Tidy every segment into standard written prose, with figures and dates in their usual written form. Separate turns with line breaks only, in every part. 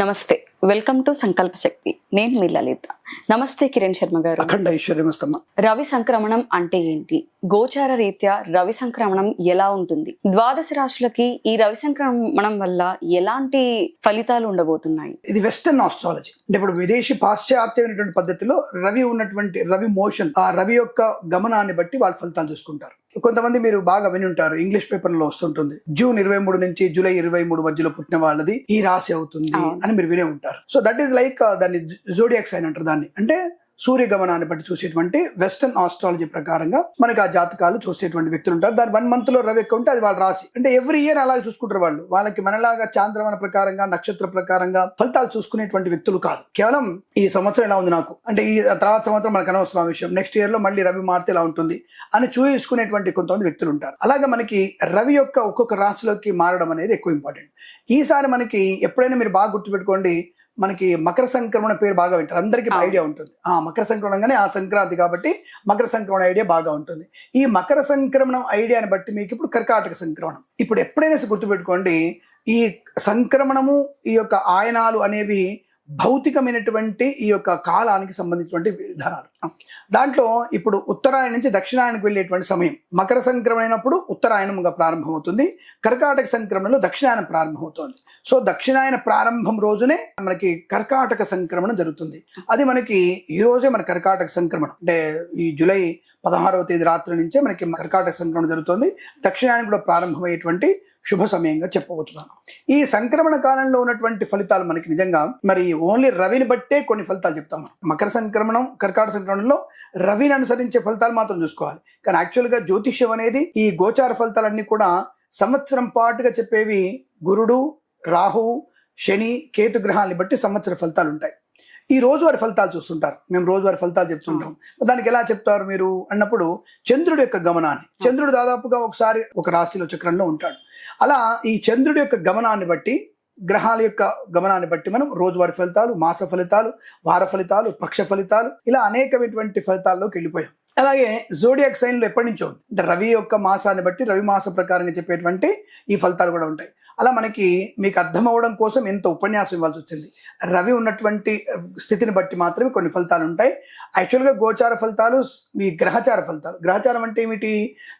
నమస్తే, welcome to సంకల్ప శక్తి. నేను మీ లలిత. నమస్తే కిరణ్ శర్మ గారు.
అఖండ ఐశ్వర్యమస్తమ్మ.
రవి సంక్రమణం అంటే ఏంటి? గోచార రీత్యా రవి సంక్రమణం ఎలా ఉంటుంది? ద్వాదశ రాశులకి ఈ రవి సంక్రమణం వల్ల ఎలాంటి ఫలితాలు ఉండబోతున్నాయి?
ఇది వెస్టర్న్ ఆస్ట్రాలజీ. అంటే ఇప్పుడు విదేశీ పాశ్చాత్యమైనటువంటి పద్ధతిలో రవి మోషన్, ఆ రవి యొక్క గమనాన్ని బట్టి వాళ్ళ ఫలితాలు చూసుకుంటారు. కొంతమంది మీరు బాగా విని ఉంటారు, ఇంగ్లీష్ పేపర్ లో వస్తుంటుంది, జూన్ 23 నుంచి జూలై 23 మధ్యలో పుట్టిన వాళ్ళది ఈ రాశి అవుతుంది అని మీరు వినే ఉంటారు. సో దట్ ఈస్ లైక్ దాన్ని జోడియాక్ సైన్ అంటారు. దాన్ని అంటే సూర్య గమనాన్ని బట్టి చూసేటువంటి వెస్టర్న్ ఆస్ట్రాలజీ ప్రకారంగా మనకి ఆ జాతకాలు చూసేటువంటి వ్యక్తులు ఉంటారు. దాని 1 month లో రవి ఎక్కువ ఉంటే అది వాళ్ళ రాశి. అంటే ఎవ్రీ ఇయర్ అలాగే చూసుకుంటారు వాళ్ళు. వాళ్ళకి మనలాగా చాంద్రమాన ప్రకారంగా, నక్షత్ర ప్రకారంగా ఫలితాలు చూసుకునేటువంటి వ్యక్తులు కాదు. కేవలం ఈ సంవత్సరం ఎలా ఉంది నాకు, అంటే ఈ తర్వాత సంవత్సరం మనకు అనవసరం విషయం, నెక్స్ట్ ఇయర్ లో మళ్ళీ రవి మారితే ఎలా ఉంటుంది అని చూసుకునేటువంటి కొంతమంది వ్యక్తులు ఉంటారు. అలాగే మనకి రవి యొక్క ఒక్కొక్క రాశిలోకి మారడం అనేది ఎక్కువ ఇంపార్టెంట్. ఈసారి మనకి ఎప్పుడైనా మీరు బాగా గుర్తుపెట్టుకోండి, మనకి మకర సంక్రమణ పేరు బాగా వింటారు, అందరికీ ఐడియా ఉంటుంది. మకర సంక్రమణంగానే ఆ సంక్రాంతి కాబట్టి మకర సంక్రమణ ఐడియా బాగా ఉంటుంది. ఈ మకర సంక్రమణం ఐడియాని బట్టి మీకు ఇప్పుడు కర్కాటక సంక్రమణం. ఇప్పుడు ఎప్పుడైనా గుర్తుపెట్టుకోండి, ఈ సంక్రమణము, ఈ యొక్క ఆయనాలు అనేవి భౌతికమైనటువంటి ఈ యొక్క కాలానికి సంబంధించినటువంటి విధానాలు. దాంట్లో ఇప్పుడు ఉత్తరాయణ నుంచి దక్షిణాయనకు వెళ్ళేటువంటి సమయం. మకర సంక్రమణ అయినప్పుడు ఉత్తరాయణంగా ప్రారంభమవుతుంది, కర్కాటక సంక్రమణలో దక్షిణాయనం ప్రారంభమవుతుంది. సో దక్షిణాయన ప్రారంభం రోజునే మనకి కర్కాటక సంక్రమణం జరుగుతుంది. అది మనకి ఈ రోజే మన కర్కాటక సంక్రమణం, అంటే ఈ జూలై 16వ తేదీ రాత్రి నుంచే మనకి కర్కాటక సంక్రమణం జరుగుతుంది. దక్షిణాయనం కూడా ప్రారంభమయ్యేటువంటి శుభ సమయంగా చెప్పవచ్చున్నాను. ఈ సంక్రమణ కాలంలో ఉన్నటువంటి ఫలితాలు మనకి నిజంగా మరి ఓన్లీ రవిని బట్టే కొన్ని ఫలితాలు చెప్తాం. మకర సంక్రమణం, కర్కాటక సంక్రమణంలో రవిని అనుసరించే ఫలితాలు మాత్రం చూసుకోవాలి. కానీ యాక్చువల్గా జ్యోతిష్యం అనేది ఈ గోచార ఫలితాలన్నీ కూడా సంవత్సరం పాటుగా చెప్పేవి గురుడు, రాహువు, శని, కేతు గ్రహాన్ని బట్టి సంవత్సర ఫలితాలు ఉంటాయి. ఈ రోజువారి ఫలితాలు చూస్తుంటారు, మేము రోజువారి ఫలితాలు చెప్తుంటాం. దానికి ఎలా చెప్తారు మీరు అన్నప్పుడు చంద్రుడి యొక్క గమనాన్ని, చంద్రుడు దాదాపుగా ఒకసారి ఒక రాశిలో చక్రంలో ఉంటాడు. అలా ఈ చంద్రుడి యొక్క గమనాన్ని బట్టి, గ్రహాల యొక్క గమనాన్ని బట్టి మనం రోజువారి ఫలితాలు, మాస ఫలితాలు, వార ఫలితాలు, పక్ష ఫలితాలు, ఇలా అనేకమైనటువంటి ఫలితాల్లోకి వెళ్ళిపోయాం. అలాగే జోడియాక్ సైన్లో ఎప్పటి నుంచో ఉంది, అంటే రవి యొక్క మాసాన్ని బట్టి రవి మాస ప్రకారంగా చెప్పేటువంటి ఈ ఫలితాలు కూడా ఉంటాయి. అలా మనకి మీకు అర్థం అవ్వడం కోసం ఎంత ఉపన్యాసం ఇవ్వాల్సి వచ్చింది. రవి ఉన్నటువంటి స్థితిని బట్టి మాత్రమే కొన్ని ఫలితాలు ఉంటాయి. యాక్చువల్గా గోచార ఫలితాలు, ఈ గ్రహచార ఫలితాలు. గ్రహచారం అంటే ఏమిటి?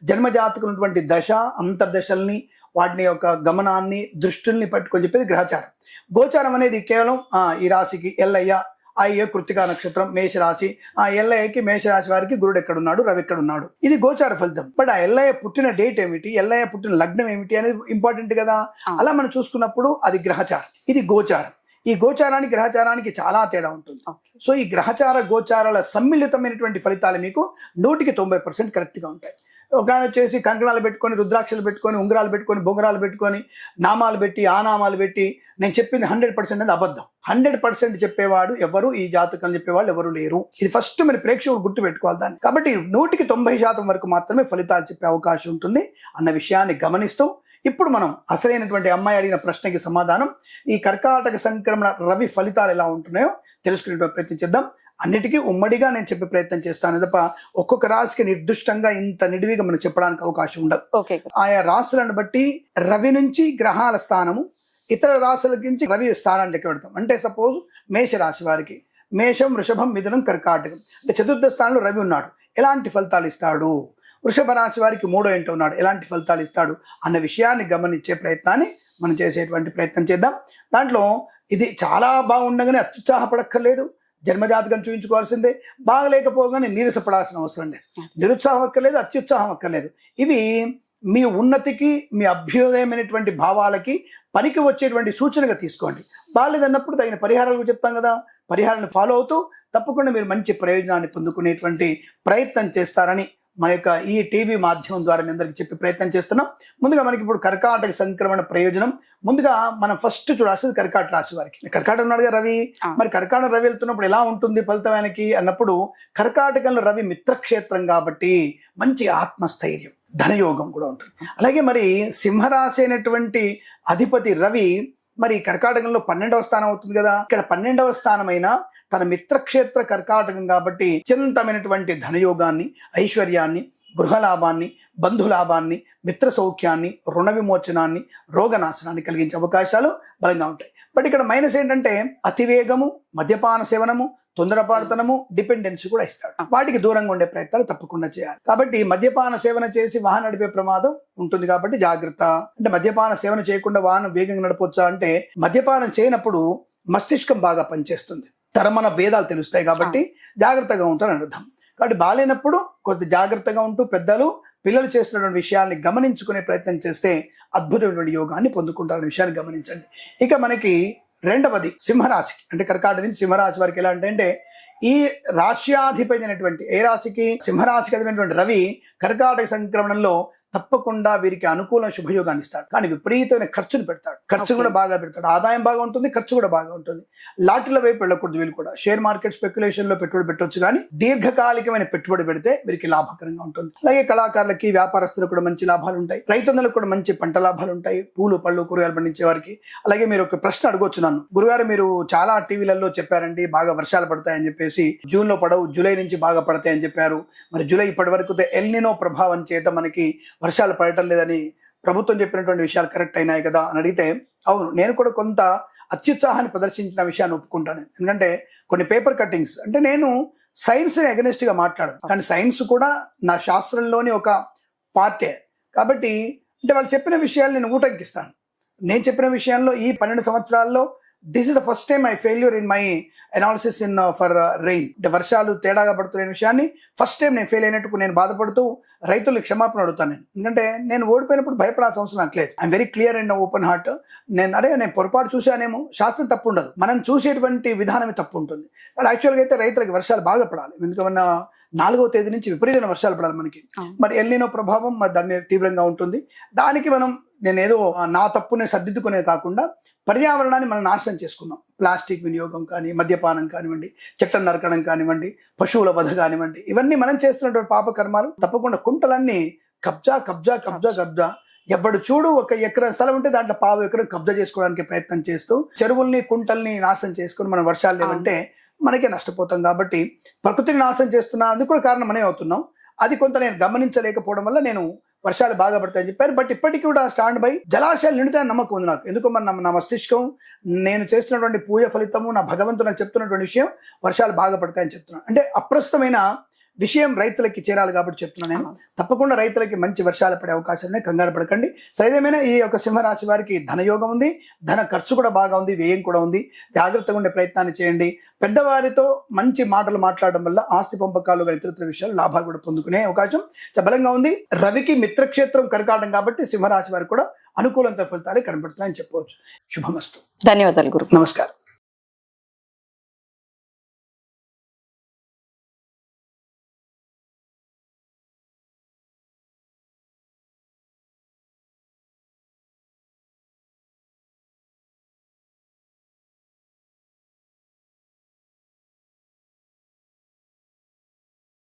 జన్మజాతకు ఉన్నటువంటి దశ, అంతర్దశల్ని, వాటిని యొక్క గమనాన్ని, దృష్టిల్ని పట్టుకొని చెప్పేది గ్రహచారం. గోచారం అనేది కేవలం ఈ రాశికి ఎల్లయ్య, అయ్యే కృత్తికా నక్షత్రం, మేషరాశి, ఆ ఎల్లయ్యకి, మేషరాశి వారికి గురుడు ఎక్కడున్నాడు, రవి ఎక్కడున్నాడు, ఇది గోచార ఫలితం. బట్ ఆ ఎల్లయ్య పుట్టిన డేట్ ఏమిటి, ఎల్లయ్య పుట్టిన లగ్నం ఏమిటి అనేది ఇంపార్టెంట్ కదా. అలా మనం చూసుకున్నప్పుడు అది గ్రహచారం, ఇది గోచారం. ఈ గోచారానికి గ్రహచారానికి చాలా తేడా ఉంటుంది. సో ఈ గ్రహచార గోచారాల సమ్మిళితమైనటువంటి ఫలితాలు మీకు 100% కరెక్ట్గా ఉంటాయి. ఒక ఆయన వచ్చేసి కంకణాలు పెట్టుకొని, రుద్రాక్షలు పెట్టుకొని, ఉంగరాలు పెట్టుకొని, బొంగరాలు పెట్టుకొని, నామాలు పెట్టి, ఆ నామాలు పెట్టి నేను చెప్పింది 100% అనేది అబద్ధం. 100% చెప్పేవాడు ఎవరు, ఈ జాతకం చెప్పేవాళ్ళు ఎవరు లేరు. ఇది ఫస్ట్ మరి ప్రేక్షకులు గుర్తు పెట్టుకోవాలి దాన్ని. కాబట్టి 190% వరకు మాత్రమే ఫలితాలు చెప్పే అవకాశం ఉంటుంది అన్న విషయాన్ని గమనిస్తూ, ఇప్పుడు మనం అసలైనటువంటి అమ్మాయి అడిగిన ప్రశ్నకి సమాధానం, ఈ కర్కాటక సంక్రమణ రవి ఫలితాలు ఎలా ఉంటున్నాయో తెలుసుకునే ప్రయత్నం చేద్దాం. అన్నిటికీ ఉమ్మడిగా నేను చెప్పే ప్రయత్నం చేస్తాను తప్ప ఒక్కొక్క రాశికి నిర్దిష్టంగా ఇంత నిడివిగా మనం చెప్పడానికి అవకాశం ఉండదు. ఆయా రాశులను బట్టి రవి నుంచి గ్రహాల స్థానము, ఇతర రాశుల నుంచి రవి స్థానాన్ని లెక్క పెడతాం. అంటే సపోజ్ మేష రాశి వారికి మేషం, వృషభం, మిథునం, కర్కాటకం, అంటే చతుర్థ స్థానంలో రవి ఉన్నాడు, ఎలాంటి ఫలితాలు ఇస్తాడు? వృషభ రాశి వారికి 3వ ఇంట ఉన్నాడు, ఎలాంటి ఫలితాలు ఇస్తాడు అన్న విషయాన్ని గమనించే ప్రయత్నాన్ని మనం చేసేటువంటి ప్రయత్నం చేద్దాం. దాంట్లో ఇది చాలా బాగుండగానే అత్యుత్సాహపడక్కర్లేదు, జన్మజాతకం చూపించుకోవాల్సిందే. బాగలేకపోగానే నీరసపడాల్సిన అవసరం లేదు, నిరుత్సాహం అక్కర్లేదు, అత్యుత్సాహం అక్కర్లేదు. ఇవి మీ ఉన్నతికి, మీ అభ్యుదయమైనటువంటి భావాలకి పనికి వచ్చేటువంటి సూచనగా తీసుకోండి. బాగాలేదన్నప్పుడు తగిన పరిహారాలు చెప్తాం కదా, పరిహారాన్ని ఫాలో అవుతూ తప్పకుండా మీరు మంచి ప్రయోజనాన్ని పొందుకునేటువంటి ప్రయత్నం చేస్తారని మా యొక్క ఈ టీవీ మాధ్యమం ద్వారా మీ అందరికి చెప్పే ప్రయత్నం చేస్తున్నాం. ముందుగా మనకి ఇప్పుడు కర్కాటక సంక్రమణ ప్రయోజనం. ముందుగా మనం ఫస్ట్ చూడాల్సింది కర్కాటక రాశి వారికి. కర్కాటక ఉన్నాడుగా రవి, మరి కర్కాటక రవి వెళ్తున్నప్పుడు ఎలా ఉంటుంది ఫలితం ఆయనకి అన్నప్పుడు, కర్కాటకంలో రవి మిత్రక్షేత్రం కాబట్టి మంచి ఆత్మస్థైర్యం, ధనయోగం కూడా ఉంటుంది. అలాగే మరి సింహరాశి అయినటువంటి అధిపతి రవి మరి కర్కాటకంలో 12వ స్థానం అవుతుంది కదా. ఇక్కడ 12వ స్థానమైన తన మిత్రక్షేత్ర కర్కాటకం కాబట్టి అత్యంతమైనటువంటి ధనయోగాన్ని, ఐశ్వర్యాన్ని, గృహలాభాన్ని, బంధులాభాన్ని, మిత్ర సౌఖ్యాన్ని, రుణ విమోచనాన్ని, రోగనాశనాన్ని కలిగించే అవకాశాలు బలంగా ఉంటాయి. బట్ ఇక్కడ మైనస్ ఏంటంటే అతివేగము, మద్యపాన సేవనము, తొందరపాటుతనము, డిపెండెన్సీ కూడా ఇస్తాడు. వాటికి దూరంగా ఉండే ప్రయత్నాలు తప్పకుండా చేయాలి. కాబట్టి మద్యపాన సేవన చేసి వాహనం నడిపే ప్రమాదం ఉంటుంది కాబట్టి జాగ్రత్త. అంటే మద్యపాన సేవన చేయకుండా వాహనం వేగంగా నడపొచ్చా అంటే మద్యపానం చేయనప్పుడు మస్తిష్కం బాగా పనిచేస్తుంది, తరమన భేదాలు తెలుస్తాయి కాబట్టి జాగ్రత్తగా ఉంటారని అర్థం. కాబట్టి బాలేనప్పుడు కొంత జాగ్రత్తగా ఉంటూ పెద్దలు పిల్లలు చేస్తున్నటువంటి విషయాల్ని గమనించుకునే ప్రయత్నం చేస్తే అద్భుతమైనటువంటి యోగాన్ని పొందుకుంటారనే విషయాన్ని గమనించండి. ఇక మనకి రెండవది సింహరాశికి, అంటే కర్కాటక నుంచి సింహరాశి వారికి ఎలా అంటే ఈ రాశ్యాధిపతి అయినటువంటి ఏ రాశికి, సింహరాశికి అధిపతి రవి కర్కాటక సంక్రమణంలో తప్పకుండా వీరికి అనుకూల శుభయోగాన్ని ఇస్తాడు. కానీ విపరీతమైన ఖర్చును పెడతాడు. ఖర్చు కూడా బాగా పెడతాడు. ఆదాయం బాగా ఉంటుంది, ఖర్చు కూడా బాగా ఉంటుంది. లాటరీల వైపు వెళ్ళకూడదు. వీళ్ళు కూడా షేర్ మార్కెట్ స్పెక్యులేషన్ లో పెట్టుబడి పెట్టవచ్చు, కానీ దీర్ఘకాలికమైన పెట్టుబడి పెడితే వీరికి లాభకరంగా ఉంటుంది. అలాగే కళాకారులకి, వ్యాపారస్తులకు కూడా మంచి లాభాలు ఉంటాయి. రైతులకు కూడా మంచి పంట లాభాలు ఉంటాయి. పూలు, పళ్ళు, కూరగాయలు పండించే వారికి. అలాగే మీరు ఒక ప్రశ్న అడగొచ్చు నన్ను, గురుగారు మీరు చాలా టీవీలలో చెప్పారండి బాగా వర్షాలు పడతాయని చెప్పేసి, జూన్ లో పడవు, జూలై నుంచి బాగా పడతాయని చెప్పారు. మరి జూలై ఇప్పటి వరకు ఎల్నినో ప్రభావం చేత మనకి వర్షాలు పడటం లేదని ప్రభుత్వం చెప్పినటువంటి విషయాలు కరెక్ట్ అయినాయి కదా అని అడిగితే, అవును, నేను కూడా కొంత అత్యుత్సాహాన్ని ప్రదర్శించిన విషయాన్ని ఒప్పుకుంటాను. ఎందుకంటే కొన్ని పేపర్ కట్టింగ్స్, అంటే నేను సైన్స్ అగెనిస్ట్ గా మాట్లాడను, కానీ సైన్స్ కూడా నా శాస్త్రంలోని ఒక పార్టే కాబట్టి, అంటే వాళ్ళు చెప్పిన విషయాలు నేను ఊటంకిస్తాను. నేను చెప్పిన విషయాల్లో ఈ 12 సంవత్సరాల్లో this is the first time I failure in my analysis in for rain. అంటే వర్షాలు తేడాగా పడుతున్న విషయాన్ని ఫస్ట్ టైం నేను ఫెయిల్ అయినట్టు నేను బాధపడుతూ రైతులకు క్షమాపణ అడుగుతాను. ఎందుకంటే నేను ఓడిపోయినప్పుడు భయపడాల్సిన అవసరం నాకు లేదు. I'm very clear and open heart. నేను పొరపాటు చూసానేమో, శాస్త్రం తప్పు ఉండదు, మనం చూసేటువంటి విధానమే తప్పు ఉంటుంది. కానీ యాక్చువల్గా అయితే రైతులకు వర్షాలు బాగా పడాలి. ఎందుకన్నా 4వ తేదీ నుంచి విపరీతమైన వర్షాలు పడాలి మనకి. మరి ఎల్నినో ప్రభావం మరి దాన్ని తీవ్రంగా ఉంటుంది. దానికి మనం నేనేదో నా తప్పునే సర్దిద్దుకునే కాకుండా పర్యావరణాన్ని మనం నాశనం చేసుకున్నాం. ప్లాస్టిక్ వినియోగం కానీ, మద్యపానం కానివ్వండి, చెట్లను నరకడం కానివ్వండి, పశువుల వధ కానివ్వండి, ఇవన్నీ మనం చేస్తున్నటువంటి పాపకర్మాలు. తప్పకుండా కుంటలన్నీ కబ్జా కబ్జా కబ్జా కబ్జా. ఎవడు చూడు ఒక ఎకరం స్థలం ఉంటే దాంట్లో 1/2 ఎకరం కబ్జా చేసుకోవడానికి ప్రయత్నం చేస్తూ చెరువుల్ని, కుంటల్ని నాశనం చేసుకుని మనం వర్షాలు లేవంటే మనకే నష్టపోతాం. కాబట్టి ప్రకృతిని నాశనం చేస్తున్నా, అందుకు కూడా కారణం మనమే అవుతున్నాం. అది కొంత నేను గమనించలేకపోవడం వల్ల నేను వర్షాలు బాగా పడతాయని చెప్పారు. బట్ ఇప్పటికీ కూడా స్టాండ్ బై, జలాశయాలు నిండుతాయని నమ్మకం ఉంది నాకు. ఎందుకు మన నా మస్తిష్కం, నేను చేస్తున్నటువంటి పూజ ఫలితము, నా భగవంతుడు నాకు చెప్తున్నటువంటి విషయం వర్షాలు బాగా పడతాయని చెప్తున్నాను. అంటే అప్రస్తుతమైన విషయం రైతులకి చేరాలి కాబట్టి చెప్తున్నాను నేను. తప్పకుండా రైతులకి మంచి వర్షాలు పడే అవకాశాలు, కంగారు పడకండి. సరైన ఈ యొక్క సింహరాశి వారికి ధనయోగం ఉంది, ధన ఖర్చు కూడా బాగా ఉంది, వ్యయం కూడా ఉంది. జాగ్రత్తగా ఉండే ప్రయత్నాన్ని చేయండి. పెద్దవారితో మంచి మాటలు మాట్లాడడం వల్ల ఆస్తి పంపకాలు, ఇతర విషయాలు లాభాలు కూడా పొందుకునే అవకాశం బలంగా ఉంది. రవికి మిత్రక్షేత్రం కర్కాటం కాబట్టి సింహరాశి వారికి కూడా అనుకూలంగా ఫలితాలే కనబడుతున్నాయని చెప్పవచ్చు. శుభమస్తు.
ధన్యవాదాలు గురు.
నమస్కారం.